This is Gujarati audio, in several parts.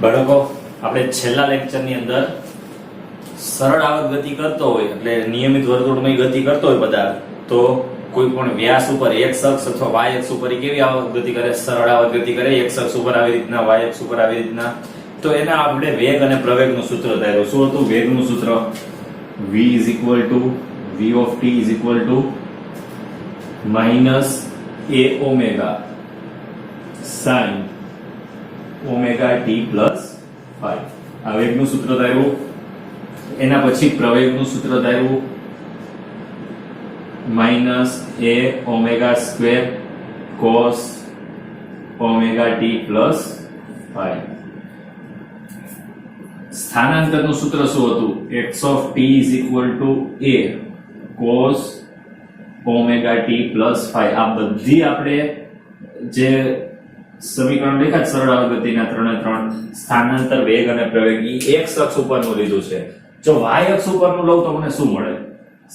બાળકો, આપણે છેલ્લા લેક્ચરની અંદર સરળ આવર્ત ગતિ કરતો હોય એટલે નિયમિત વર્તુળમય ગતિ કરતો હોય પદાર્થ, તો કોઈ પણ વ્યાસ ઉપર x અક્ષ અથવા y અક્ષ ઉપર કેવી આવર્ત ગતિ કરે? સરળ આવર્ત ગતિ કરે. x અક્ષ ઉપર આવી રીતના, y અક્ષ ઉપર આવી રીતના. તો એના આપણે વેગ અને પ્રવેગનું સૂત્ર ધાર્યું. શું હતું વેગનું સૂત્ર? v of t is equal to minus a omega sin omega t plus 5. આ વેગનું સૂત્ર ધાર્યું. એના પછી પ્રવેગનું સૂત્ર ધાર્યું minus a omega square cos omega t plus 5. સ્થાનાંતરનું સૂત્ર શું હતું? x of t is equal to a cos omega t plus 5. આ બધી આપણે જે સમીકરણ લખ્યા સરળ આવર્ત ગતિના 3 સ્થાનાંતર, વેગ અને પ્રવેગ ઈ x અક્ષ ઉપરનું લીધું છે. જો y અક્ષ ઉપરનું લઉં તો મને શું મળે?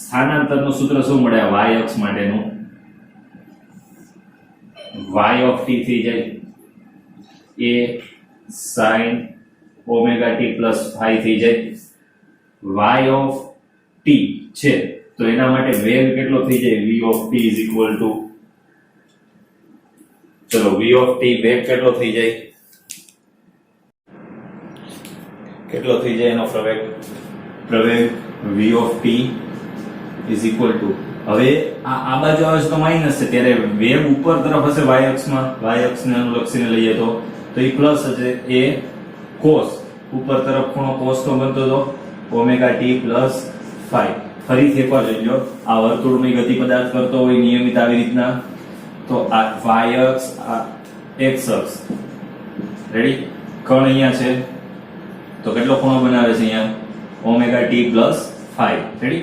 સ્થાનાંતરનું સૂત્ર શું મળે y અક્ષ માટેનું? y of t થઈ જાય a sin omega t plus 5 થઈ જાય. y of t છે તો એના માટે વેગ કેટલો થઈ જાય? v of t is equal to, ચલો v of t વેગ કેટલો થઈ જાય? કેટલો થઈ જાય એનો પ્રવેગ? પ્રવેગ v of t is equal to, હવે આ બાજુ આવે છે તો માઈનસ છે, ત્યારે વેગ ઉપર તરફ હશે y અક્ષમાં, y અક્ષને અનુલક્ષીને લઈએ તો એ પ્લસ હશે. એ cos ઉપર તરફ ખૂણો cos નો બનતો તો omega t plus 5. ફરીથી એકવાર જોઈ લો, આ વર્તુળમય ગતિ પદાર્થ કરતો હોય નિયમિત આવી રીતના, તો આ y અક્ષ, આ x અક્ષ, રેડી? કણ અહીંયા છે તો કેટલો ખૂણો બનાવે છે અહીંયા? omega t plus 5. રેડી?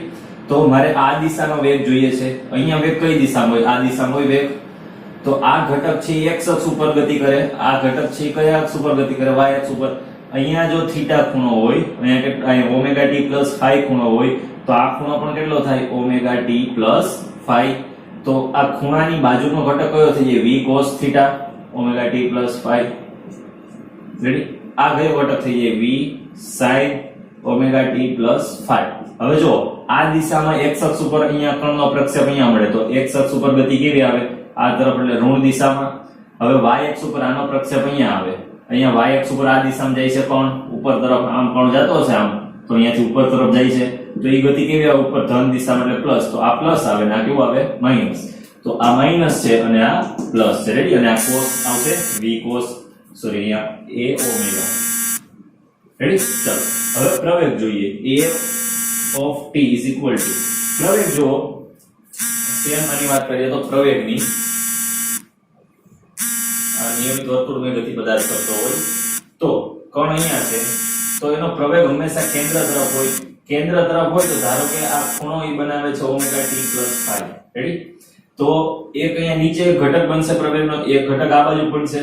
તો મારે આ દિશાનો વેગ જોઈએ છે. અહીંયા વેગ કઈ દિશામાં હોય? આ દિશામાં હોય વેગ. તો આ ઘટક છે x અક્ષ ઉપર ગતિ કરે, આ ઘટક છે કયા અક્ષ ઉપર ગતિ કરે? y અક્ષ ઉપર. અહીંયા જો થીટા ખૂણો હોય, અહીંયા omega t plus 5 ખૂણો હોય, તો આ ખૂણો પણ કેટલો થાય? omega t plus 5. તો આ ખૂણાની બાજુનો ઘટક કયો થઈ જાય? v cos theta omega t plus 5. Ready? આ કયો ઘટક થઈ જાય? v sin omega t plus 5. હવે જો આ દિશામાં x અક્ષ ઉપર અહીંયા કણનો પ્રક્ષેપ અહીંયા મળે, તો x અક્ષ ઉપર ગતિ કેવી આવે? આ તરફ એટલે ઋણ દિશામાં. હવે y અક્ષ ઉપર આનો પ્રક્ષેપ અહીંયા આવે, અહીંયા y અક્ષ ઉપર આ દિશામાં જાય છે કણ, ઉપર તરફ આમ કણ જતો હશે આમ, તો અહીંયાથી ઉપર તરફ જાય છે, તો એ ગતિ કેવી આવે? ઉપર ધન દિશામાં એટલે પ્લસ. તો આ પ્લસ આવે ને આ કેવું આવે? માઈનસ. તો આ માઈનસ છે અને આ પ્લસ છે. રેડી? અને આ cos આવશે v cos, સોરી અહીંયા a omega. રેડી? ચલો હવે પ્રવેગ જોઈએ. a of t is equal to, પ્રવેગ જો સેમ આની વાત કરીએ તો પ્રવેગની, આ નિયમિત વર્તુળમય ગતિ પદાર્થ કરતો હોય તો કણ અહીંયા છે તો એનો પ્રવેગ હંમેશા કેન્દ્ર તરફ હોય. કેન્દ્ર તરફ હોય તો ધારો કે આ ખૂણો ઈ બનાવે છે omega t plus 5. રેડી? તો એક અહીંયા નીચે ઘટક બનશે પ્રવેગનો, એક ઘટક આ બાજુ બનશે.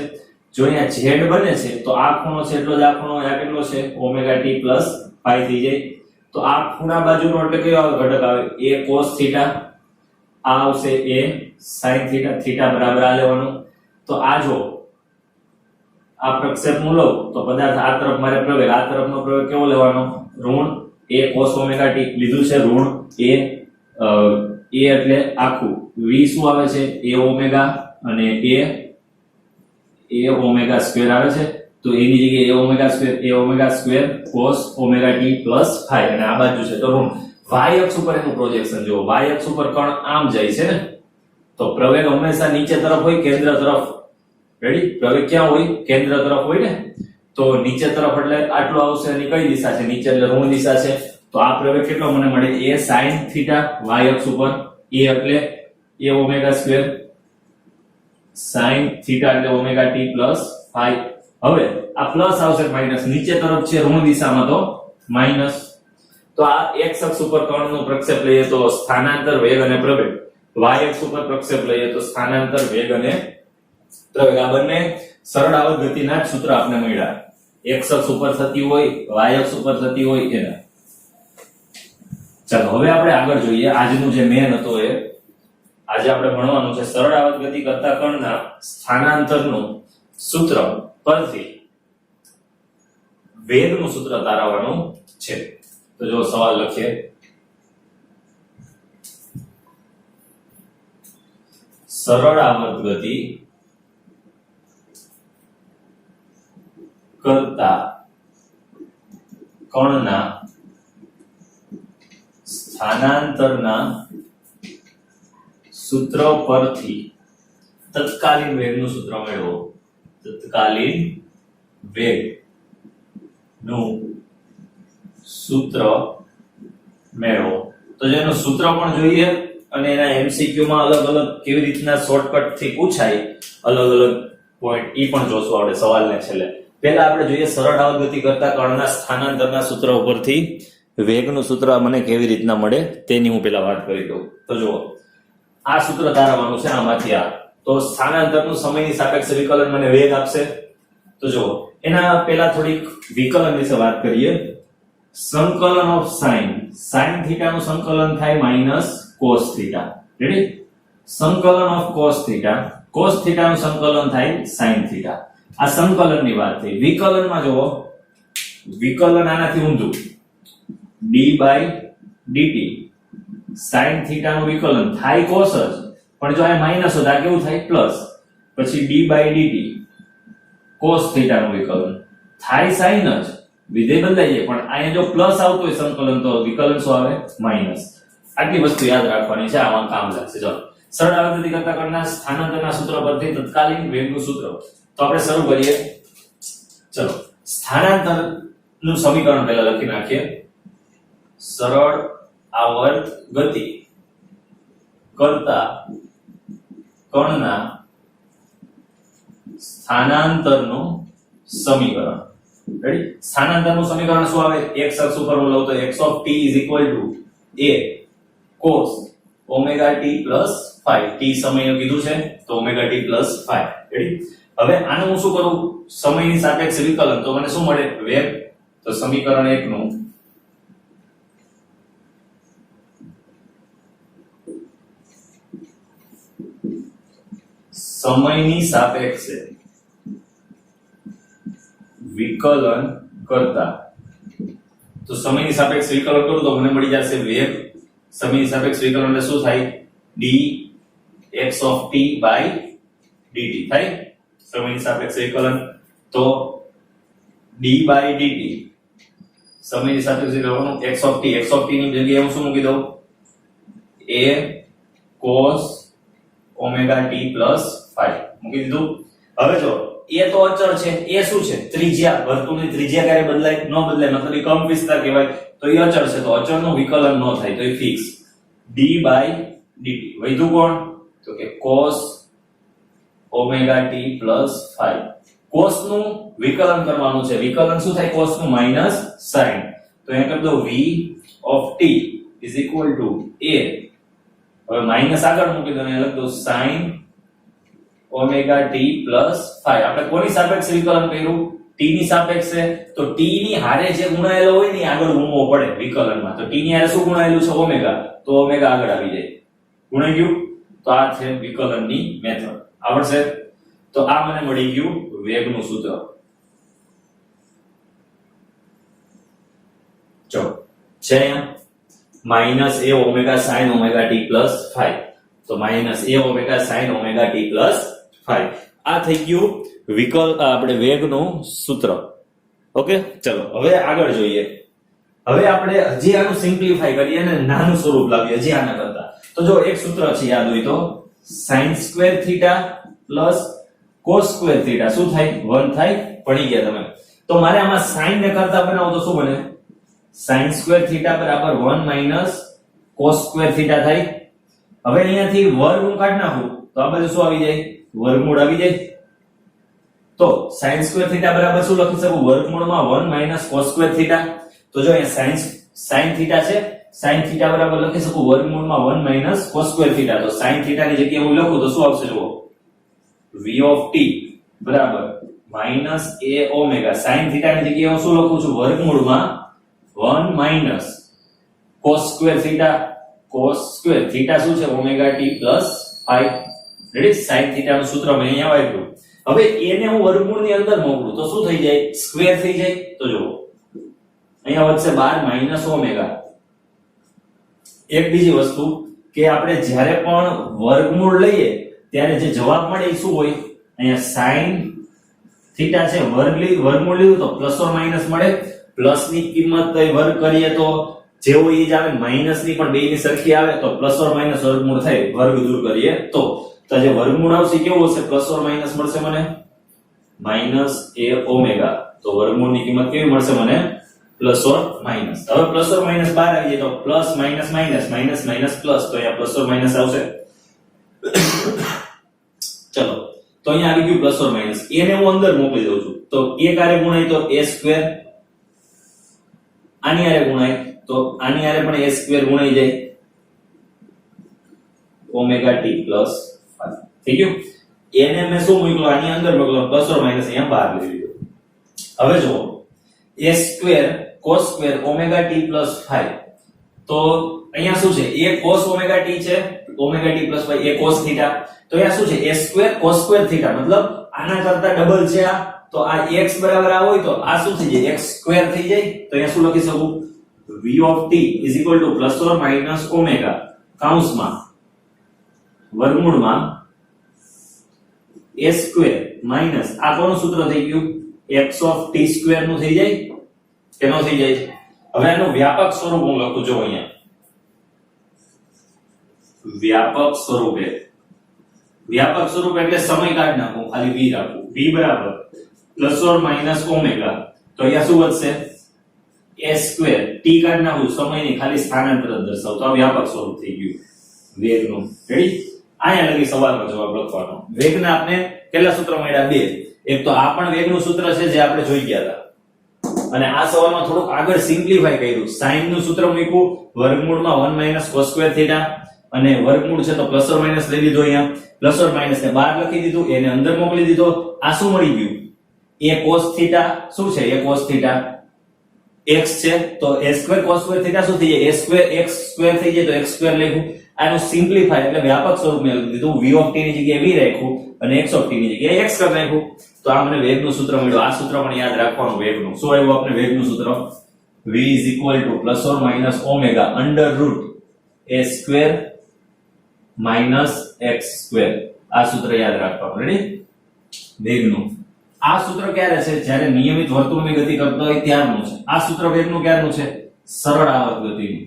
જો અહીંયા z બને છે તો આ ખૂણો છે એટલો જ આ ખૂણો આ કેટલો છે? omega t plus 5 થઈ જાય. તો આ ખૂણા બાજુનો એટલે કયો ઘટક આવે? a cos theta, આ આવશે a sin theta, theta બરાબર આ લેવાનું. તો આ જો આ પ્રક્ષેપ હું લઉં તો પદાર્થ આ તરફ મારે પ્રવેગ, આ તરફનો પ્રવેગ કેવો લેવાનો? ઋણ a cos omega t લીધું છે, ઋણ a એટલે આખું, v શું આવે છે? a omega, અને a omega સ્ક્વેર આવે છે, તો એની જગ્યાએ a omega square cos omega t plus 5, અને આ બાજુ છે તો ઋણ. y અક્ષ ઉપર એનું પ્રોજેક્શન જો, y અક્ષ ઉપર કણ આમ જાય છે ને, તો પ્રવેગ હંમેશા નીચે તરફ હોય, કેન્દ્ર તરફ. રેડી? પ્રવેગ ક્યાં હોય? કેન્દ્ર તરફ હોય ને, તો નીચે તરફ એટલે આટલો આવશે. અને કઈ દિશા છે? નીચે એટલે ઋણ દિશા છે. તો આ પ્રવેગ કેટલો મને મળે? a sin theta y અક્ષ ઉપર, a એટલે a omega square, sin theta એટલે omega t plus 5. હવે આ પ્લસ આવશે માઈનસ, નીચે તરફ છે ઋણ દિશામાં તો માઈનસ. તો આ x અક્ષ ઉપર કણનો પ્રક્ષેપ લઈએ તો સ્થાનાંતર, વેગ અને પ્રવેગ. y અક્ષ ઉપર પ્રક્ષેપ લઈએ તો સ્થાનાંતર, વેગ અને પ્રવેગ. આ બંને સરળ આવર્ત ગતિના જ સૂત્ર આપણે મળ્યા. x અક્ષ ઉપર થતી હોય, y અક્ષ ઉપર થતી હોય એના. ચાલો હવે આપણે આગળ જોઈએ. આજનું જે મેન હતો એ આજે આપણે ભણવાનું છે સરળ આવર્ત ગતિ કરતા કણના સ્થાનાંતરનું સૂત્ર પરથી વેગનું સૂત્ર તારવવાનું છે. તો જો સવાલ લખીએ, સરળ આવર્ત ગતિ કરતા કણના સ્થાનાંતરના સૂત્ર પરથી તત્કાલીન વેગનું સૂત્ર મેળવો. તત્કાલીન વેગનું સૂત્ર મેળવો. તો જેનું સૂત્ર પણ જોઈએ અને એના એમસીક્યુ માં અલગ અલગ કેવી રીતના શોર્ટકટ થી પૂછાય અલગ અલગ પોઈન્ટ ઈ પણ જોશું આપણે સવાલને છેલ્લે. પહેલા આપણે જોઈએ સરળ આવર્ત ગતિ કરતા કણના સ્થાનાંતરના સૂત્ર ઉપરથી વેગનું સૂત્ર મને કેવી રીતના મળે તેની હું પહેલા વાત કરી દઉં. તો જુઓ, આ સૂત્ર તારવવાનું છે આમાંથી આ. તો સ્થાનાંતરનું સમયની સાપેક્ષે વિકલન મને વેગ આપશે. તો જુઓ, એના પહેલા થોડીક વિકલન વિશે વાત કરીએ. સંકલન ઓફ sin થીટા નું સંકલન થાય માઈનસ cos થીટા. રેડી? સંકલન ઓફ cos થીટા નું સંકલન થાય sin થીટા. આ સંકલનની વાત થઈ. વિકલનમાં જુઓ, વિકલન આનાથી ઊંધું d/dt sin થીટા નું વિકલન થાય cos જ, પણ જો આ માઈનસ હોય તો આ કેવું થાય પ્લસ. પછી d/dt cos થીટા નું વિકલન થાય sin જ, વિધેય બદલાઈ જાય, પણ અહીંયા જો પ્લસ આવતો હોય સંકલન તો વિકલન શું આવે? માઈનસ. આટલી વસ્તુ યાદ રાખવાની છે, આમાં કામ લાગશે. ચલો, સરળ આવર્ત ગતિ કરતા કણના સ્થાનાંતરના સૂત્ર પરથી તત્કાલીન વેગનું સૂત્ર. તો આપણે શરૂ કરીએ. ચલો, સ્થાનાંતર નું સમીકરણ પહેલા લખી નાખીએ. સરળ આવર્ત ગતિ કરતા કણના સ્થાનાંતરનું સમીકરણ. રેડી? સ્થાનાંતરનું સમીકરણ શું આવે? x અક્ષ ઉપર હું લઉં તો x of t is equal to a cos omega t plus 5. t સમયનું કીધું છે તો omega t plus 5. રેડી? હવે આનું હું શું કરું? સમયની સાપેક્ષે વિકલન. તો મને શું મળે? વેગ. તો સમીકરણ 1 નું સમયની સાપેક્ષે વિકલન કરતા, તો સમયની સાપેક્ષે વિકલન કરું તો મને મળી જશે વેગ. સમયની સાપેક્ષે વિકલન એટલે શું થાય? dx of t by dt થાય. સમયની સાપેક્ષે વિકલન તો d by dt સમયની સાપેક્ષે વિકલન x of t ની જગ્યાએ હું શું મૂકી દઉં? a cos omega t plus 5 મૂકી દીધું. હવે જો એ તો અચળ છે, એ શું છે? ત્રિજ્યા. વર્તુળની ત્રિજ્યા ક્યારે બદલાય? ન બદલાય, મતલબ એ કમ વિસ્તાર કહેવાય. તો એ અચળ છે, તો અચળનું વિકલન ન થાય, તો એ ફિક્સ d/dt. વધ્યું કોણ? તો કે cos omega t plus 5. cos નું વિકલન કરવાનું છે. વિકલન શું થાય? cos નું માઈનસ sin. તો અહીંયા કરી દો v of t is equal to a. હવે માઈનસ આગળ મૂકી દો અને લખ દો sin omega t plus 5. આપણે કોની સાપેક્ષે વિકલન કર્યું? t ની સાપેક્ષે. તો t ની હારે જે ગુણાયેલો હોય ને આગળ ગુણવો પડે વિકલનમાં. તો t ની હારે શું ગુણાયેલું છે? ઓમેગા. તો ઓમેગા આગળ આવી જાય. ગુણાઈ ગયું? તો આ છે વિકલનની મેથડ. આવડશે? તો આ મને મળી ગયું વેગનું સૂત્ર. ચલો, છે minus a omega sin omega t plus 5. તો minus a omega sin omega t plus 5. આ થઈ ગયું આપણે વેગનું સૂત્ર. ઓકે, ચલો હવે આગળ જોઈએ. હવે આપણે હજી આનું સિમ્પ્લિફાય કરીએ અને નાનું સ્વરૂપ લાવીએ હજી આના કરતા. તો જો એક સૂત્ર છે યાદ હોય તો sin square theta plus cos square theta શું થાય? 1 થાય. ભણી ગયા તમે. તો મારે આમાં sin ને કરતા બનાવો તો શું બને? sin square theta બરાબર 1 minus cos square theta થાય. હવે અહીંયાથી વર્ગમૂળ કાઢી નાખું તો આ બાજુ શું આવી જાય? વર્ગમૂળ આવી જાય. તો sin square theta બરાબર શું લખી શકું? વર્ગમૂળમાં 1 minus cos square theta. તો જો અહીંયા sin theta છે, sin theta બરાબર લખી શકું વર્ગમૂળમાં 1 minus cos square theta. તો sin theta ની જગ્યાએ હું લખું તો શું આવશે? જુઓ, v of t બરાબર minus a omega. sin theta ની જગ્યાએ હું શું લખું છું? વર્ગમૂળમાં 1 minus cos square theta. cos square theta શું છે? omega t plus 5. Ready? sin theta નું સૂત્ર મેં અહીંયા વાપર્યું. હવે એને હું વર્ગમૂળની અંદર મોકલું તો શું થઈ જાય? સ્ક્વેર થઈ જાય. તો જુઓ અહીંયા વધશે 12 માઇનસ ઓમેગા. એક બીજી વસ્તુ કે આપણે જ્યારે પણ વર્ગમૂળ લઈએ ત્યારે જે જવાબ મળે એ શું હોય? અહીંયા sin થીટા છે, વર્ગમૂળ લીધું તો પ્લસ ઓર માઇનસ મળે. પ્લસ ની કિંમત વર્ગ કરીએ તો જેવો એ જ આવે, માઇનસ ની પણ બેયની સરખી આવે તો પ્લસ ઓર માઇનસ વર્ગમૂળ થાય. વર્ગ દૂર કરીએ તો જે વર્ગમૂળ આવશે કેવું હશે? પ્લસ ઓર માઇનસ મળશે મને માઇનસ a ઓમેગા. તો વર્ગમૂળની કિંમત કેવી મળશે મને? Plus or minus. હવે પ્લસ ઓર માઇનસ બહાર આવી જાય તો plus minus minus minus minus plus, તો અહીંયા પ્લસ ઓર માઇનસ આવશે. ચલો તો અહીંયા આવી ગયું પ્લસ ઓર માઇનસ. a ને હું અંદર મોકલી દઉં છું તો a કારે ગુણાય તો a સ્ક્વેર, આની હારે ગુણાય તો આની હારે પણ a સ્ક્વેર ગુણાઈ જાય ઓમેગા t પ્લસ 5. થઈ ગયું? a ને મેં શું મૂક્યો? આની અંદર મૂક્યો, પ્લસ ઓર માઇનસ અહીંયા બહાર લઈ લીધો. હવે જો a square cos square omega t plus 5, તો અહીંયા શું છે? a cos ઓમેગા t છે, omega t plus 5 a cos theta. તો અહીંયા શું છે? a square cos square theta, મતલબ આના કરતા ડબલ છે આ. તો આ x બરાબર આ હોય તો આ શું થઈ જાય? x સ્ક્વેર થઈ જાય. તો અહીંયા શું લખી શકું? v of t is equal to plus or minus omega કૌંસમાં વર્ગમૂળમાં a સ્ક્વેર માઈનસ આ કોનું સૂત્ર થઈ ગયું? x of t સ્ક્વેર નું થઈ જાય કે નો થઈ જાય? હવે આનું વ્યાપક સ્વરૂપ હું લખું જો અહીંયા. વ્યાપક સ્વરૂપે, વ્યાપક સ્વરૂપ એટલે સમય કાઢી નાખું, ખાલી v રાખું. v બરાબર પ્લસ ઓર માઈનસ ઓમેગા. તો અહીંયા શું વધશે? a square. t કાઢી નાખું, સમયની ખાલી સ્થાનાંતર દર્શાવતો. આ વ્યાપક સ્વરૂપ થઈ ગયું વેગનું. રેડી? અહીંયા લગી સવાલનો જવાબ લખવાનો. વેગના આપણે કેટલા સૂત્ર મળ્યા? 2. એક તો આ પણ વેગનું સૂત્ર છે જે આપણે જોઈ ગયા હતા, અને આ સવાલમાં થોડુંક આગળ સિમ્પ્લિફાઈ કર્યું. sin નું સૂત્ર મૂક્યું વર્ગમૂળમાં 1 cos સ્ક્વેર થીટા, અને વર્ગમૂળ છે તો પ્લસ ઓર માઈનસ લઈ લીધો. અહીંયા પ્લસ ઓર માઈનસ ને બહાર લખી દીધું, એને અંદર મોકલી દીધો. આ શું મળી ગયું? a cos theta. શું છે? a cos થીટા x છે તો a square cos square theta શું થઈ જાય? a સ્ક્વેર x સ્ક્વેર થઈ જાય તો x સ્ક્વેર લખ્યું. આનું સિમ્પ્લિફાય એટલે વ્યાપક સ્વરૂપ મેં લખી દીધું. v of t ની જગ્યાએ v રાખ્યું અને x of t ની જગ્યાએ x કરી નાખ્યું. તો આ મને વેગનું સૂત્ર મળ્યું. આ સૂત્ર પણ યાદ રાખવાનું વેગનું. શું આવ્યું આપણે વેગનું સૂત્ર? v is equal to plus or minus omega under root a square minus x square. આ સૂત્ર યાદ રાખવાનું. રેડી? વેગનું આ સૂત્ર ક્યારે છે? જ્યારે નિયમિત વર્તુળની ગતિ કરતો હોય ત્યારનું છે. આ સૂત્ર વેગનું ક્યારનું છે? સરળ આવર્ત ગતિનું.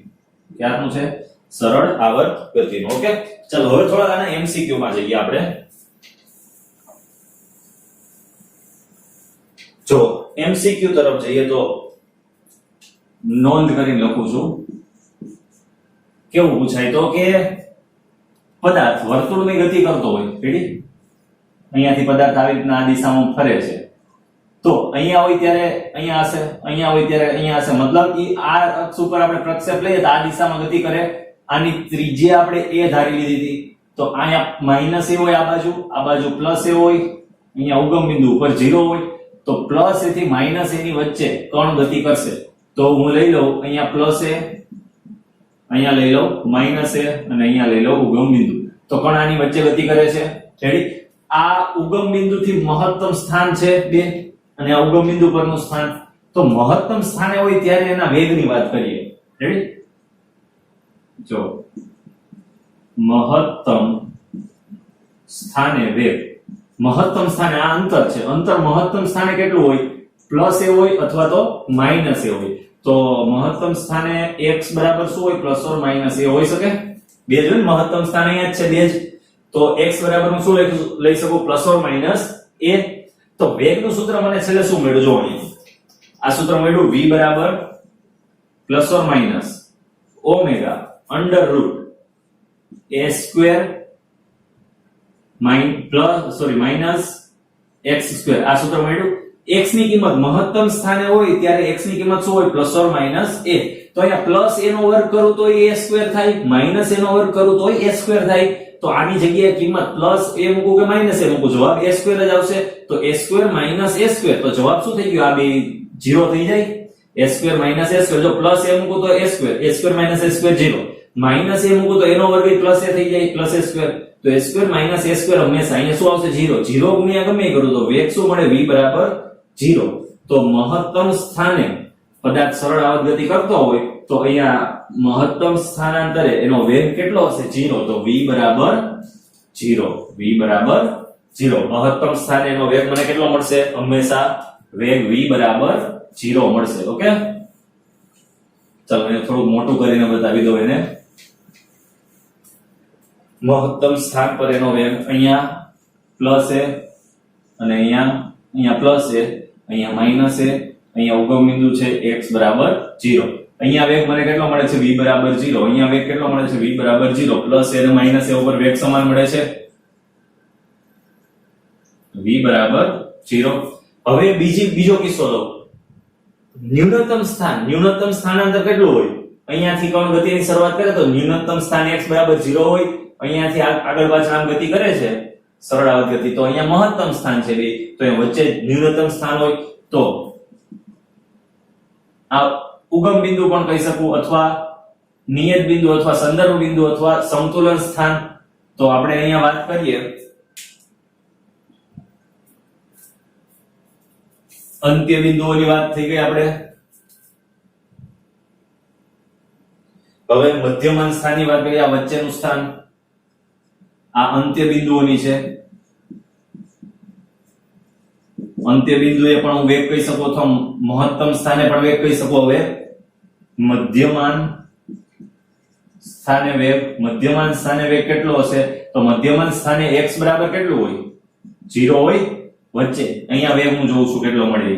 ક્યારનું છે? સરળ આવર્ત ગતિનું. ઓકે, ચલો હવે થોડા આના MCQ માં જઈએ આપણે. જો MCQ તરફ જઈએ તો નોંધ કરીને લખું છું. કેવું પૂછાય તો કે પદાર્થ વર્તુળની ગતિ કરતો હોય. રેડી? અહીંયાથી પદાર્થ આવી રીતના આ દિશામાં ફરે છે, તો અહીંયા હોય ત્યારે અહીંયા હશે, અહીંયા હોય ત્યારે અહીંયા હશે. મતલબ કે આ અક્ષ ઉપર આપણે પ્રક્ષેપ લઈએ તો આ દિશામાં ગતિ કરે. આની ત્રિજ્યા આપણે a ધારી લીધી હતી, તો અહીંયા માઈનસ a હોય, આ બાજુ પ્લસ a હોય. અહીંયા ઉગમ બિંદુ ઉપર 0 હોય તો પ્લસ a થી માઈનસ a ની વચ્ચે કણ ગતિ કરશે. તો હું લઈ લઉં અહીંયા પ્લસ a, અહીંયા લઈ લઉં માઈનસ a, અને અહીંયા લઈ લઉં ઉગમ બિંદુ. તો કણ આની વચ્ચે ગતિ કરે છે. રેડી? આ ઉગમ બિંદુથી મહત્તમ સ્થાન છે 2, અને આ ઉગમ બિંદુ પરનું સ્થાન. તો મહત્તમ સ્થાને હોય ત્યારે એના વેગની વાત કરીએ. રેડી? જો મહત્તમ સ્થાને વેગ, મહત્તમ સ્થાને આ અંતર છે. અંતર મહત્તમ સ્થાને કેટલું હોય? પ્લસ a હોય અથવા તો માઈનસ a હોય. તો મહત્તમ સ્થાને x બરાબર શું હોય? પ્લસ ઓર માઈનસ a હોઈ શકે. બે જ હોય, મહત્તમ સ્થાન અહીંયા જ છે, બે જ. તો x બરાબર હું શું લઈ શકું? Plus or minus a. તો વેગનું સૂત્ર મને છેલ્લે શું મળ્યું? જો અહીંયા આ સૂત્ર મળ્યું v બરાબર plus or minus omega under root a square minus x square. આ સૂત્ર મળ્યું. x ની કિંમત મહત્તમ સ્થાને હોય ત્યારે x ની કિંમત શું હોય? Plus or minus a. તો અહીંયા પ્લસ a નો વર્ગ કરું તો a સ્ક્વેર થાય, માઈનસ a નો વર્ગ કરું તો a સ્ક્વેર થાય. તો આની જગ્યાએ કિંમત પ્લસ a મૂકું કે માઈનસ a મૂકું, જવાબ a સ્ક્વેર જ આવશે. તો a square minus a square, તો જવાબ શું થઈ ગયો? આ બે 0 થઈ જાય. a square minus a square, જો પ્લસ a મૂકું તો a square minus a square 0, minus a મૂકું તો a નો વર્ગ પ્લસ a થઈ જાય, પ્લસ a સ્ક્વેર. તો a square minus a square હંમેશા અહીંયા શું આવશે? 0. 0 ગુણ્યા ગમે કરું તો વેગ શું મળે? v બરાબર 0. તો મહત્તમ સ્થાને પદાર્થ સરળ આવત ગતિ કરતો હોય તો અહીંયા મહત્તમ સ્થાનાંતરે એનો વેગ કેટલો હશે 0 તો v બરાબર 0 મહત્તમ સ્થાને એનો વેગ મને કેટલો મળશે હંમેશા વેગ v બરાબર 0 મળશે ઓકે ચાલો એને થોડું મોટું કરીને બતાવી દો એને મહત્તમ સ્થાન પર એનો વેગ અહીંયા પ્લસ છે અને અહીંયા પ્લસ છે અહીંયા માઈનસ છે અહીંયા ઉગમ બિંદુ છે x બરાબર 0 અહીંયા વેગ મને કેટલો મળે છે v બરાબર 0 અહીંયા વેગ કેટલો મળે છે v બરાબર 0 પ્લસ અને માઈનસ એ ઉપર વેગ સમાન મળે છે v બરાબર 0 હવે બીજો કિસ્સો લો ન્યૂનતમ સ્થાનાંતર કેટલું હોય અહીંયાથી કોણ ગતિની શરૂઆત કરે તો ન્યૂનતમ સ્થાન x બરાબર 0 હોય અહીંયાથી આગળ પાછળ આમ ગતિ કરે છે સરળ આવત ગતિ તો અહીંયા મહત્તમ સ્થાન છે બે તો એ વચ્ચે ન્યૂનતમ સ્થાન હોય તો આ ઉગમ બિંદુ પણ કહી શકું અથવા નિયત બિંદુ અથવા સંદર્ભ બિંદુ અથવા સમતુલન સ્થાન તો આપણે અહીંયા વાત કરીએ અંત્ય બિંદુઓની વાત થઈ ગઈ આપણે હવે મધ્યમાન સ્થાનની વાત કરીએ આ વચ્ચેનું સ્થાન આ અંત્ય બિંદુઓની છે અંત્ય બિંદુએ પણ હું વેગ કહી શકું અથવા મહત્તમ સ્થાને પણ વેગ કહી શકું હવે મધ્યમાન સ્થાને વેગ કેટલો હશે તો મધ્યમાન સ્થાને x બરાબર કેટલું હોય 0 હોય વચ્ચે અહીંયા વેગ હું જોઉં છું કેટલો મળે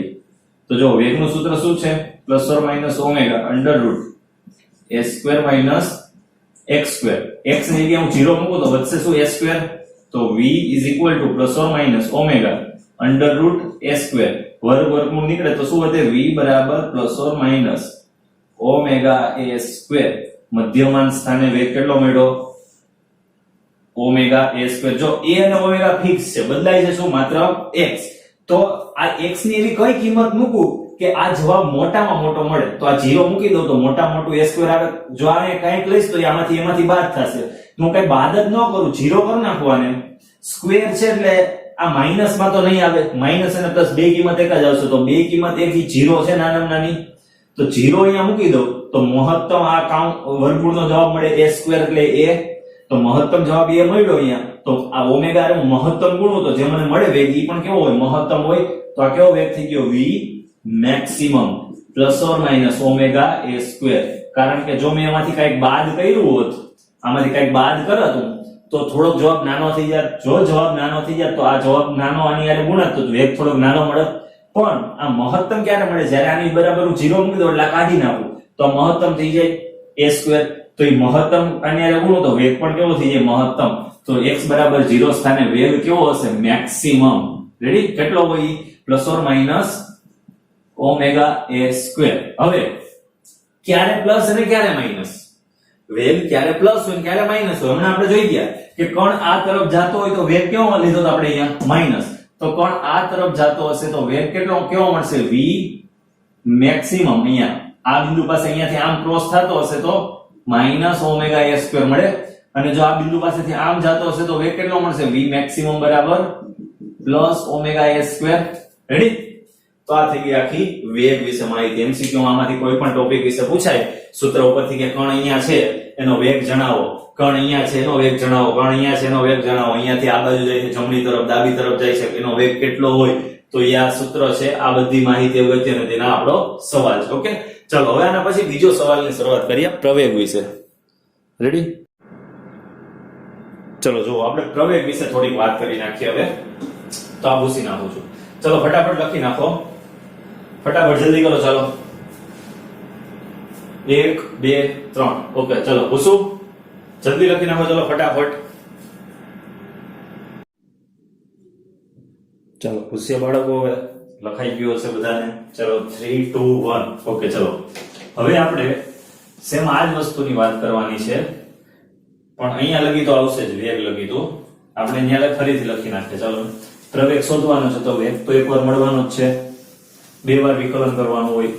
તો જો વેગનું સૂત્ર શું છે plus or minus omega under root a square minus x square x ની જગ્યાએ હું 0 મૂકું તો વધશે શું a સ્ક્વેર તો v is equal to plus or minus omega under root a square વર્ગમૂળ નીકળે તો શું વધે v બરાબર plus or minus omega a square મધ્યમાન સ્થાને વેગ કેટલો મળ્યો ઓમેગા a સ્ક્વેર જો a અને ઓમેગા ફિક્સ છે બદલાય છે શું માત્ર x તો આ x ની એવી કઈ કિંમત મૂકું કે આ જવાબ મોટામાં મોટો મળે તો આ 0 મૂકી દઉં તો મોટામાં મોટું a સ્ક્વેર આવે જો આને કંઈક લઈશ તો એમાંથી બાદ થશે તો હું કઈ બાદ જ ન કરું 0 કરી નાખું આને સ્ક્વેર છે એટલે આ માઈનસ માં તો નહીં આવે માઈનસ અને પ્લસ બે કિંમત એક જ આવશે તો બે કિંમત એક થી 0 છે નાનામાં નાની તો 0 અહીંયા મૂકી દઉં તો મહત્તમ આ કાઉન્ટ વર્ગમૂળનો જવાબ મળે a સ્ક્વેર એટલે a તો મહત્તમ જવાબ એ મળ્યો અહીંયા તો આ ઓમેગા રે મહત્તમ ગુણો તો જે મને મળે વેગ ઈ પણ કેવો હોય મહત્તમ હોય તો આ કેવો વેગ થઈ ગયો v maximum plus or minus omega a square કારણ કે જો મેં એમાંથી કંઈક બાદ કર્યું હોત આમાંથી કંઈક બાદ કરત તો થોડોક જવાબ નાનો થઈ જાય જો જવાબ નાનો થઈ જાય તો આ જવાબ નાનો આની હારે ગુણત તો વેગ થોડોક નાનો મળે પણ આ મહત્તમ ક્યારે મળે જ્યારે આની બરાબર હું 0 મૂકી દઉં એટલે કાઢી નાખું તો મહત્તમ થઈ જાય a સ્ક્વેર તો એ મહત્તમ આની હારે ગુણો તો વેગ પણ કેવો થઈ જાય મહત્તમ તો x બરાબર 0 સ્થાને વેગ કેવો હશે મેક્સિમમ રેડી કેટલો હોય plus or minus omega a square હવે ક્યારે પ્લસ અને ક્યારે માઈનસ વેગ ક્યારે પ્લસ હોય અને ક્યારે માઈનસ હોય હમણાં આપણે જોઈ ગયા કે કણ આ તરફ જાતો હોય તો વેગ કેવો લીધો તો આપણે અહીંયા માઈનસ તો કણ આ તરફ જાતો હશે તો વેગ કેવો મળશે v મેક્સિમમ અહીંયા આ બિંદુ પાસે અહીંયાથી આમ ક્રોસ થતો હશે તો માઈનસ ઓમેગા a સ્ક્વેર મળે અને જો આ બિંદુ પાસેથી આમ જાતો હશે તો વેગ કેટલો મળશે v મેક્સિમમ બરાબર plus omega a square ready તો આ થઈ ગઈ આખી વેગ વિશે માહિતી એમસીક્યુ આમાંથી કોઈ પણ ટોપિક વિશે પૂછાય સૂત્ર ઉપરથી કે કણ અહીંયા છે એનો વેગ જણાવો કણ અહીંયા છે એનો વેગ જણાવો કણ અહીંયા છે એનો વેગ જણાવો અહીંયાથી આ બાજુ જાય છે જમણી તરફ ડાબી તરફ જાય છે એનો વેગ કેટલો હોય તો એ આ સૂત્ર છે આ બધી માહિતી અગત્યની તેના આપણો સવાલ છે ઓકે ચલો હવે આના પછી બીજો સવાલની શરૂઆત કરીએ પ્રવેગ વિશે રેડી ચલો જો આપણે પ્રવેગ વિશે થોડીક વાત કરી નાખીએ હવે તો આ ભૂસી નાખું છું ચલો ફટાફટ લખી નાખો ફટાફટ જલ્દી કરો ચાલો 1 2 3 ઓકે ચલો ભૂસું જલ્દી લખી નાખો ચલો ફટાફટ ચલો ભૂસિયા બાળકો હવે લખાઈ ગયો હશે બધાને ચલો 3 2 1 ઓકે ચલો હવે આપણે સેમ આ જ વસ્તુની વાત કરવાની છે પણ અહીંયા લગી તો આવશે જ વેગ લગી તો આપણે અહીંયા ફરીથી લખી નાખીએ ચાલો પ્રવેગ શોધવાનો છે તો વેગ તો એકવાર મળવાનો જ છે બે વાર વિકલન કરવાનું હોય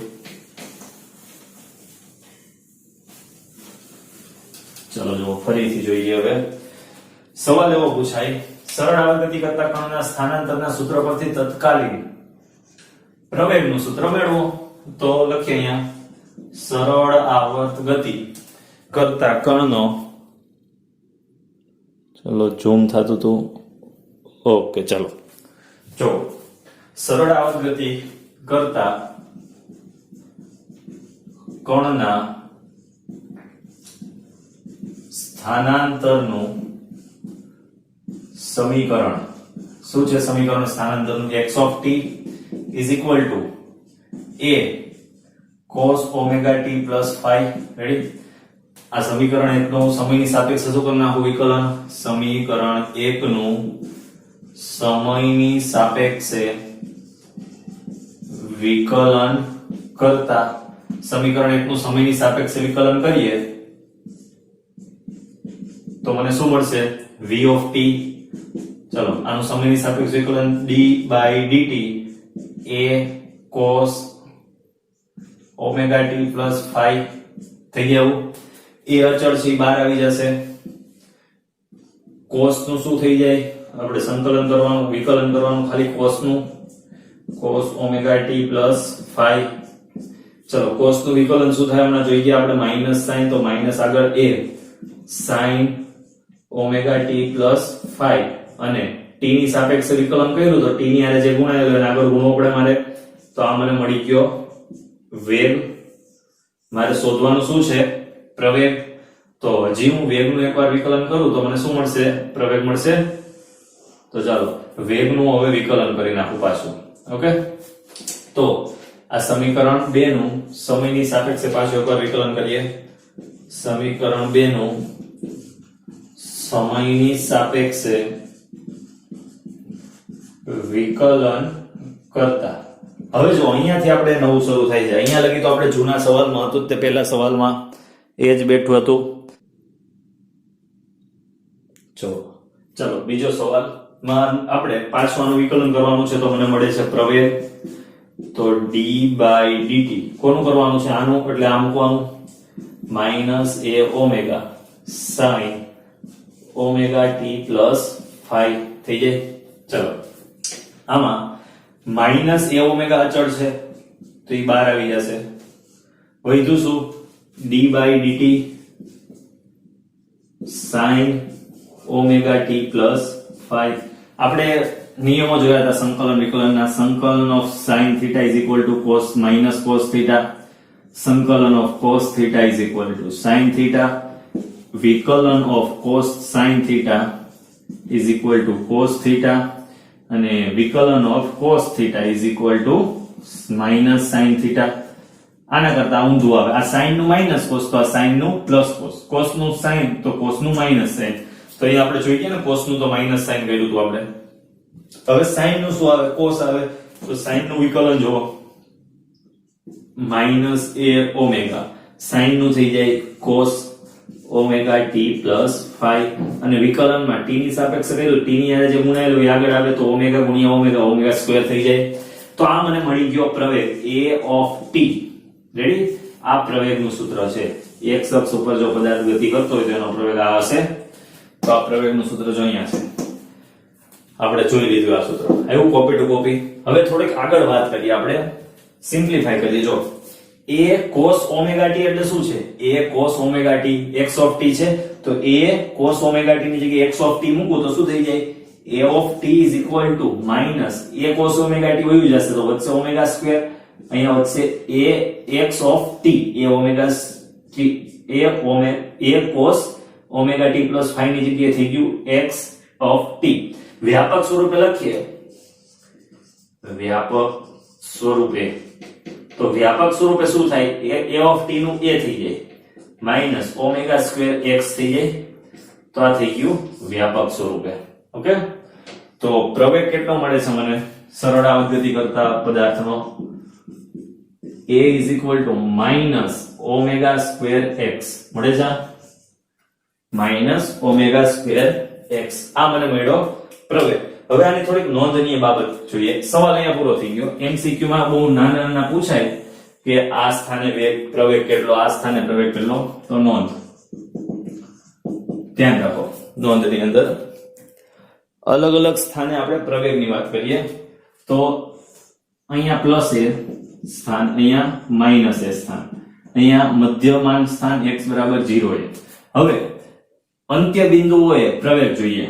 ચલો જો ફરીથી જોઈએ હવે સવાલ એવો પૂછાય સરળ આવર્તતી કરતા કણના સ્થાનાંતરના સૂત્ર પરથી તત્કાલીન પ્રવેગનું સૂત્ર મેળવો તો લખીએ અહીંયા સરળ આવર્ત ગતિ કરતા કણનો, ચલો ઝૂમ થતું હતું, ઓકે ચલો જો સરળ આવર્ત ગતિ કરતા કણના સ્થાનાંતરનું સમીકરણ શું છે? સમીકરણ સ્થાનાંતરનું x of t is equal to a cos omega t plus phi. Ready? આ સમીકરણ 1 નું સમયની સાપેક્ષે શું કરી નાખું? વિકલન. સમીકરણ 1 નું સમયની સાપેક્ષે વિકલન કરતા, સમીકરણ 1 નું સમયની સાપેક્ષે વિકલન કરીએ તો મને શું મળશે? v of t. ચલો આનું સમયની સાપેક્ષે વિકલન d by dt a cos omega t plus phi થઈ ગયું. એ અચળ છે, બહાર આવી જશે. cos નું શું થઈ જાય? આપણે સંકલન કરવાનું, વિકલન કરવાનું ખાલી cos નું, cos omega t plus phi. ચલો cos નું વિકલન શું થાય હમણાં જોઈ ગયા આપણે, માઈનસ સાઈન, તો માઈનસ આગળ a sin omega t plus phi, અને t ની સાપેક્ષે વિકલન કર્યું તો t ની આરે જે ગુણાયેલું એને આગળ ગુણવો પડે મારે. તો આ મને મળી ગયો વેગ. મારે શોધવાનું શું છે? પ્રવેગ. તો હજી હું વેગનું એકવાર વિકલન કરું તો મને શું મળશે? પ્રવેગ મળશે. તો ચાલો વેગનું હવે વિકલન કરી નાખું પાછું. ઓકે, તો આ સમીકરણ 2 નું સમયની સાપેક્ષે પાછું એકવાર વિકલન કરીએ. સમીકરણ 2 નું સમયની સાપેક્ષે વિકલન કરતા, હવે જો અહીંયાથી આપણે નવું શરૂ થાય છે. અહીંયા લગી તો આપણે જૂના સવાલમાં હતું, તે પહેલા સવાલમાં એ જ બેઠું હતું. ચલો બીજો સવાલમાં આપણે પાછળનું વિકલન કરવાનું છે. તો મને મળે છે પ્રવેગ. તો d by dt કોનું કરવાનું છે? આનું, એટલે આ મૂકવાનું minus a omega sin omega t plus phi થઈ જાય. ચલો આમાં માઈનસ a ઓમેગા અચળ છે તો એ બહાર આવી જશે. વધ્યું શું? d by dt sin omega t plus phi. આપણે નિયમો જોયા હતા સંકલન વિકલનના. સંકલન of sin theta is equal to cos minus cos theta. સંકલન of cos theta is equal to sin theta. વિકલન of cos sin theta is equal to cos theta, અને વિકલન of cos theta is equal to minus sin theta. આના કરતા ઊંધું આવે. આ sin નું માઈનસ cos, તો આ sin નું પ્લસ cos. cos નું sin તો cos નું માઈનસ sin. તો અહીં આપણે જોઈએ ને cos નું તો માઈનસ sin કર્યું હતું આપણે. હવે sin નું શું આવે? cos આવે. તો sin નું વિકલન જો માઈનસ a ઓમેગા sin નું થઈ જાય cos omega t plus phi, અને વિકલનમાં t ની સાપેક્ષે કર્યું, t ની આરે જે ગુણાયેલું એ આગળ આવે તો ઓમેગા ગુણ્યા ઓમેગા, ઓમેગા સ્ક્વેર થઈ જાય. તો આ મને મળી ગયો પ્રવેગ a of t. રેડી? આ પ્રવેગનું સૂત્ર છે. x અક્ષ ઉપર જો પદાર્થ ગતિ કરતો હોય તો એનો પ્રવેગ આ હશે. તો આ પ્રવેગનું સૂત્ર જો અહીંયા છે, આપણે જોઈ લીધું આ સૂત્ર. આવ્યું કોપી ટુ કોપી. હવે થોડીક આગળ વાત કરીએ, આપણે સિમ્પ્લિફાઈ કરીએ. જો a cos omega t એટલે શું છે? a cos omega t x of t છે, તો a cos omega t ની જગ્યાએ x of t મૂકું તો શું થઈ જાય? a of t is equal to minus a cos omega t વયું જશે તો વચ્ચે omega square, અહીંયા વચ્ચે a x of t, a omega t, a cos omega t plus phi ની જગ્યાએ થઈ ગયું x of t. વ્યાપક સ્વરૂપે લખીએ, વ્યાપક સ્વરૂપે, તો વ્યાપક સ્વરૂપે શું થાય? a of t નું a થઈ જાય માઈનસ ઓમેગા સ્ક્વેર x થઈ જાય. તો આ થઈ ગયું વ્યાપક સ્વરૂપે. ઓકે, તો પ્રવેગ કેટલો મળે છે મને સરળ આવર્ત ગતિ કરતા પદાર્થનો? a is equal to minus omega square x મળે છે, માઈનસ ઓમેગા સ્ક્વેર x. આ મને મળ્યો પ્રવેગ. હવે આની થોડીક નોંધનીય બાબત જોઈએ. સવાલ અહીંયા પૂરો થઈ ગયો. એમસીક્યુ માં બહુ નાના નાના પૂછાય કે આ સ્થાને વેગ પ્રવેગ કેટલો, આ સ્થાને પ્રવેગ કેટલો. તો નોંધ ધ્યાન રાખો. નોંધની અંદર અલગ અલગ સ્થાને આપણે પ્રવેગની વાત કરીએ તો અહીંયા પ્લસ a, સ્થાન, અહીંયા માઇનસ a સ્થાન, અહીંયા મધ્યમાન સ્થાન x બરાબર 0 એ. હવે અંત્ય બિંદુઓએ પ્રવેગ જોઈએ.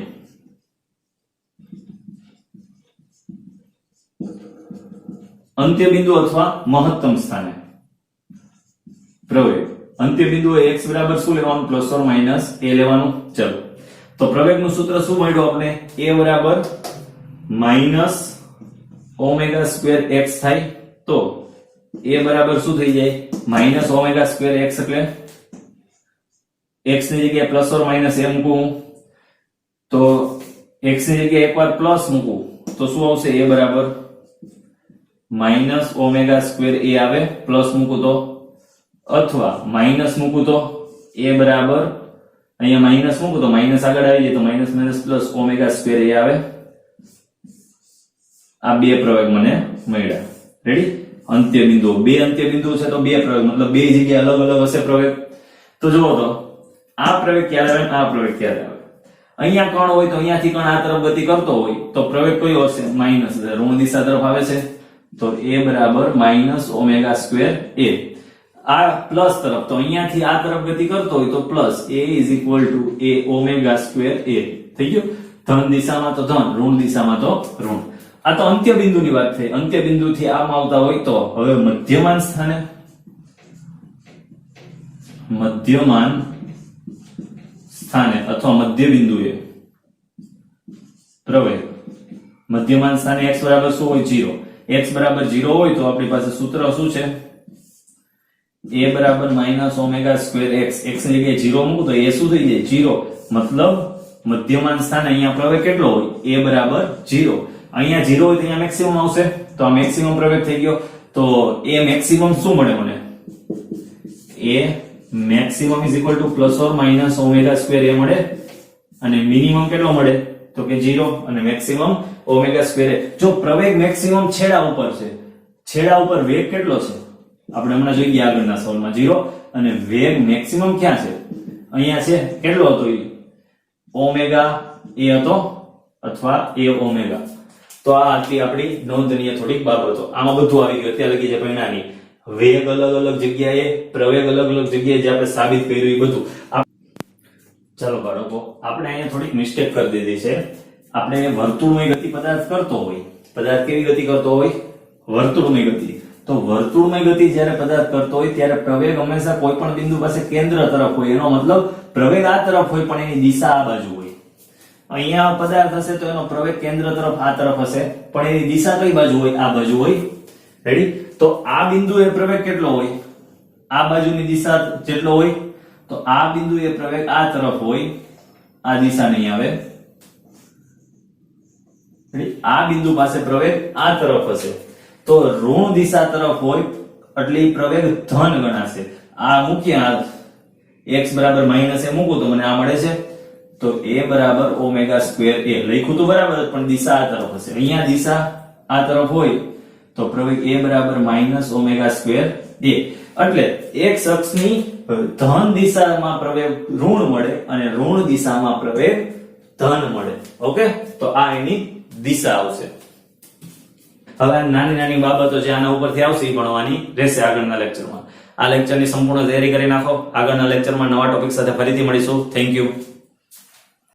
અંત્ય બિંદુ અથવા મહત્તમ સ્થાને પ્રવેગ. અંત્ય બિંદુએ x બરાબર શું લેવાનું? પ્લસ ઓર માઇનસ a લેવાનું. ચલો, તો પ્રવેગનું સૂત્ર શું મળ્યું આપણે? a બરાબર માઇનસ ઓમેગા સ્ક્વેર x થાય. તો a બરાબર શું થઈ જાય? માઇનસ ઓમેગા સ્ક્વેર x, એટલે x ની જગ્યાએ પ્લસ ઓર માઇનસ a મૂકું તો x ની જગ્યાએ એકવાર પ્લસ મૂકું તો શું આવશે? a બરાબર માઇનસ ઓમેગા સ્ક્વેર a આવે, પ્લસ મૂકું તો, અથવા માઇનસ મૂકું તો a બરાબર, અહીંયા માઇનસ મૂકું તો માઇનસ આગળ આવી જાય તો minus minus plus omega square a આવે. આ બે પ્રવેગ મને મળ્યા. રેડી? અંત્ય બિંદુઓ, બે અંત્ય બિંદુઓ છે તો બે પ્રવેગ, મતલબ બે જગ્યાએ અલગ અલગ હશે પ્રવેગ. તો જુઓ તો આ પ્રવેગ ક્યારે આવે, આ પ્રવેગ ક્યારે આવે? અહીંયા કણ હોય તો અહીંયાથી કણ આ તરફ ગતિ કરતો હોય તો પ્રવેગ કયો હશે? માઇનસ, ઋણ દિશા તરફ આવે છે તો a બરાબર માઇનસ ઓમેગા સ્ક્વેર a. આ પ્લસ તરફ તો અહીંયાથી આ તરફ ગતિ કરતો હોય તો plus a is equal two a omega square a. થઈ ગયું? ધન દિશામાં તો ધન, ઋણ દિશામાં તો ઋણ. આ તો અંત્ય બિંદુની વાત થઈ. અંત્ય બિંદુથી આમ આવતા હોય તો હવે મધ્યમાન સ્થાને, મધ્યમાન સ્થાને અથવા મધ્ય બિંદુએ પ્રવેગ. મધ્યમાન સ્થાને x બરાબર શું હોય? 0. x બરાબર 0 હોય તો આપણી પાસે સૂત્ર શું છે? a બરાબર minus omega square x. x ની જગ્યાએ 0 મૂકું તો a શું થઈ જાય? 0. મતલબ મધ્યમાન સ્થાને અહીંયા પ્રવેગ કેટલો હોય? a બરાબર 0. અહીંયા 0 હોય તો અહીંયા મેક્સિમમ આવશે તો આ મેક્સિમમ પ્રવેગ થઈ ગયો. તો a મેક્સિમમ શું મળે મને? a maximum is equal to plus or minus omega square a મળે. અને મિનિમમ કેટલો મળે? તો કે 0 અને મેક્સિમમ ઓમેગા સ્ક્વેર a. જો પ્રવેગ મેક્સિમમ છેડા ઉપર છે, છેડા ઉપર વેગ કેટલો છે? આપણે હમણાં જોઈ ગયા આગળના સવાલમાં 0, અને વેગ મેક્સિમમ ક્યાં છે? અહીંયા છે. કેટલો હતો? ઓમેગા a હતો અથવા a ઓમેગા. તો આ હતી આપણી નોંધનીય થોડીક બાબતો. આમાં બધું આવી ગયું અત્યારે લગી છે પરિણામી. વેગ અલગ અલગ જગ્યાએ, પ્રવેગ અલગ અલગ જગ્યાએ જે આપણે સાબિત કર્યું એ બધું. ચાલો બાળકો, આપણે અહીંયા થોડીક મિસ્ટેક કરી દીધી છે. આપણે વર્તુળમય ગતિ પદાર્થ કરતો હોય, પદાર્થ કેવી ગતિ કરતો હોય? વર્તુળમય ગતિ. તો વર્તુળમય ગતિ જ્યારે પદાર્થ કરતો હોય ત્યારે પ્રવેગ હંમેશા કોઈ પણ બિંદુ પાસે કેન્દ્ર તરફ હોય. એનો મતલબ પ્રવેગ આ તરફ હોય પણ એની દિશા આ બાજુ હોય. અહીંયા પદાર્થ હશે તો એનો પ્રવેગ કેન્દ્ર તરફ આ તરફ હશે પણ એની દિશા કઈ બાજુ હોય? આ બાજુ હોય. રેડી? તો આ બિંદુએ પ્રવેગ કેટલો હોય? આ બાજુની દિશા જેટલો હોય. તો આ બિંદુએ પ્રવેગ આ તરફ હોય, આ દિશા નહીં આવે. આ બિંદુ પાસે પ્રવેગ આ તરફ હશે તો ઋણ દિશા તરફ હોય એટલે પ્રવેગ ધન ગણાશે. આ મૂક્યા x બરાબર માઇનસ એ મૂકું તો મને આ મળે છે. તો a બરાબર ઓમેગા સ્ક્વેર a લખ્યું તો બરાબર પણ દિશા આ તરફ હશે. અહીંયા દિશા આ તરફ હોય તો પ્રવેગ a બરાબર માઇનસ ઓમેગા સ્ક્વેર a. એટલે x અક્ષની ધન દિશામાં પ્રવેગ ઋણ મળે અને ઋણ દિશામાં પ્રવેગ ધન મળે. ઓકે, તો આ એની દિશા આવશે. હવે નાની નાની બાબતો જે આના ઉપરથી આવશે એ ભણવાની રહેશે આગળના લેક્ચરમાં. આ લેક્ચરની સંપૂર્ણ તૈયારી કરી નાખો. આગળના લેક્ચરમાં નવા ટોપિક સાથે ફરીથી મળીશું. Thank you.